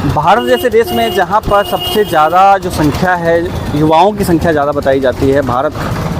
भारत जैसे देश में जहाँ पर सबसे ज़्यादा जो संख्या है, युवाओं की संख्या ज़्यादा बताई जाती है, भारत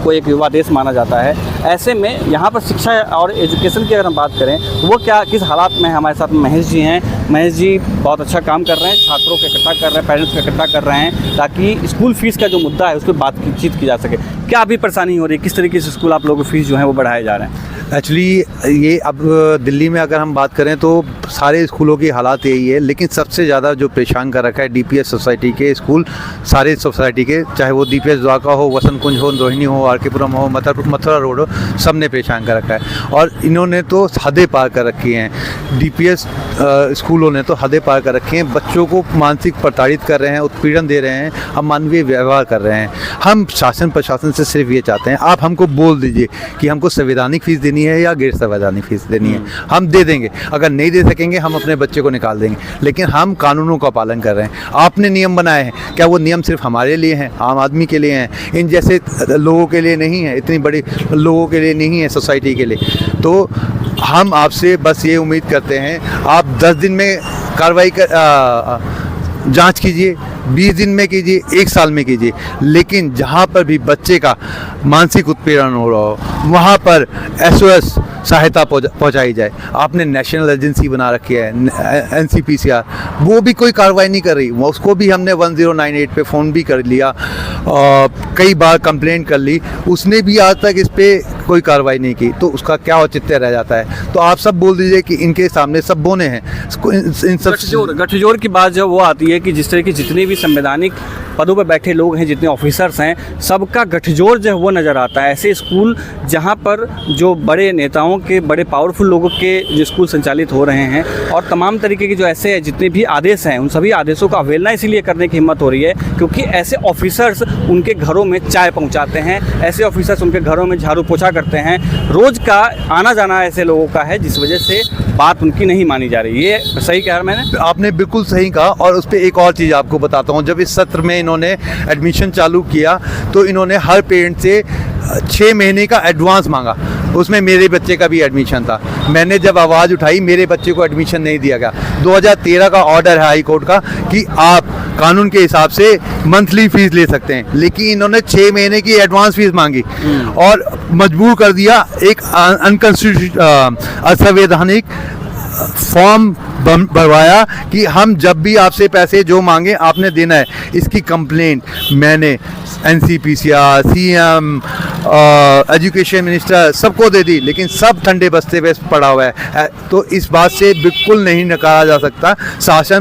को एक युवा देश माना जाता है, ऐसे में यहाँ पर शिक्षा और एजुकेशन की अगर हम बात करें वो क्या किस हालात में है। हमारे साथ महेश जी हैं। महेश जी बहुत अच्छा काम कर रहे हैं, छात्रों को इकट्ठा कर रहे हैं, पेरेंट्स को इकट्ठा कर रहे हैं ताकि स्कूल फीस का जो मुद्दा है उस पर बातचीत की जा सके। क्या अभी परेशानी हो रही है, किस तरीके से स्कूल आप लोगों की फ़ीस जो है वो बढ़ाए जा रहे हैं? एक्चुअली ये अब दिल्ली में अगर हम बात करें तो सारे स्कूलों की हालात यही है, लेकिन सबसे ज़्यादा जो परेशान कर रखा है डीपीएस सोसाइटी के स्कूल, सारे सोसाइटी के, चाहे वो डीपीएस द्वारका हो, वसंत कुंज हो, रोहिणी हो, आरकेपुरम हो, मथुरा रोड हो, सब ने परेशान कर रखा है। और इन्होंने तो हदें पार कर रखी हैं, डीपीएस स्कूलों ने तो हदें पार कर रखी हैं। बच्चों को मानसिक प्रताड़ित कर रहे हैं, उत्पीड़न दे रहे हैं, अमानवीय व्यवहार कर रहे हैं। हम शासन प्रशासन से सिर्फ ये चाहते हैं, आप हमको बोल दीजिए कि हमको संवैधानिक फ़ीस देनी है या गैर संवैधानिक फ़ीस देनी है, हम दे देंगे। अगर नहीं दे सकेंगे हम अपने बच्चे को निकाल देंगे, लेकिन हम कानूनों का पालन कर रहे हैं। आपने नियम बनाए हैं, क्या वो नियम सिर्फ हमारे लिए हैं, आम आदमी के लिए हैं, इन जैसे लोगों के लिए नहीं है, इतनी बड़ी लोगों के लिए नहीं है, सोसाइटी के लिए? तो हम आपसे बस ये उम्मीद करते हैं, आप 10 दिन में कार्रवाई जांच कीजिए, 20 दिन में कीजिए, 1 साल में कीजिए, लेकिन जहाँ पर भी बच्चे का मानसिक उत्पीड़न हो रहा हो वहाँ पर SOS सहायता पहुँचाई जाए। आपने नेशनल एजेंसी बना रखी है NCPCR, वो भी कोई कार्रवाई नहीं कर रही। उसको भी हमने 1098 पे फ़ोन भी कर लिया, कई बार कंप्लेंट कर ली, उसने भी आज तक इस पर कोई कार्रवाई नहीं की। तो उसका क्या औचित्य रह जाता है? तो आप सब बोल दीजिए कि इनके सामने सब बोने हैं। इन सब गठजोड़ की बात जब वो आती है कि जिस तरह की जितनी भी संवैधानिक पदों पर बैठे लोग हैं, जितने ऑफिसर्स हैं, सबका गठजोड़ जो है वो नज़र आता है। ऐसे स्कूल जहाँ पर जो बड़े नेताओं के, बड़े पावरफुल लोगों के जो स्कूल संचालित हो रहे हैं और तमाम तरीके के जो ऐसे जितने भी आदेश हैं, उन सभी आदेशों का अवहेलना इसीलिए करने की हिम्मत हो रही है क्योंकि ऐसे ऑफिसर्स उनके घरों में चाय पहुँचाते हैं, ऐसे ऑफिसर्स उनके घरों में झाड़ू पोछा करते हैं। रोज़ का आना जाना ऐसे लोगों का है जिस वजह से बात उनकी नहीं मानी जा रही। ये सही कहा मैंने? आपने बिल्कुल सही कहा। और उस पर एक और चीज़ आपको बताता हूँ, जब इस सत्र में इन्होंने एडमिशन चालू किया तो इन्होंने हर पेरेंट से 6 महीने का एडवांस मांगा। उसमें मेरे बच्चे का भी एडमिशन था। मैंने जब आवाज़ उठाई, मेरे बच्चे को एडमिशन नहीं दिया गया। 2013 का ऑर्डर है हाई कोर्ट का कि आप कानून के हिसाब से मंथली फीस ले सकते हैं, लेकिन इन्होंने 6 महीने की एडवांस फीस मांगी और मजबूर कर दिया एक असंवैधानिक फॉर्म भरवाया कि हम जब भी आपसे पैसे जो मांगे आपने देना है। इसकी कंप्लेंट मैंने NCPCR, CM, एजुकेशन मिनिस्टर सबको दे दी, लेकिन सब ठंडे बस्ते पे पड़ा हुआ है। तो इस बात से बिल्कुल नहीं नकारा जा सकता। शासन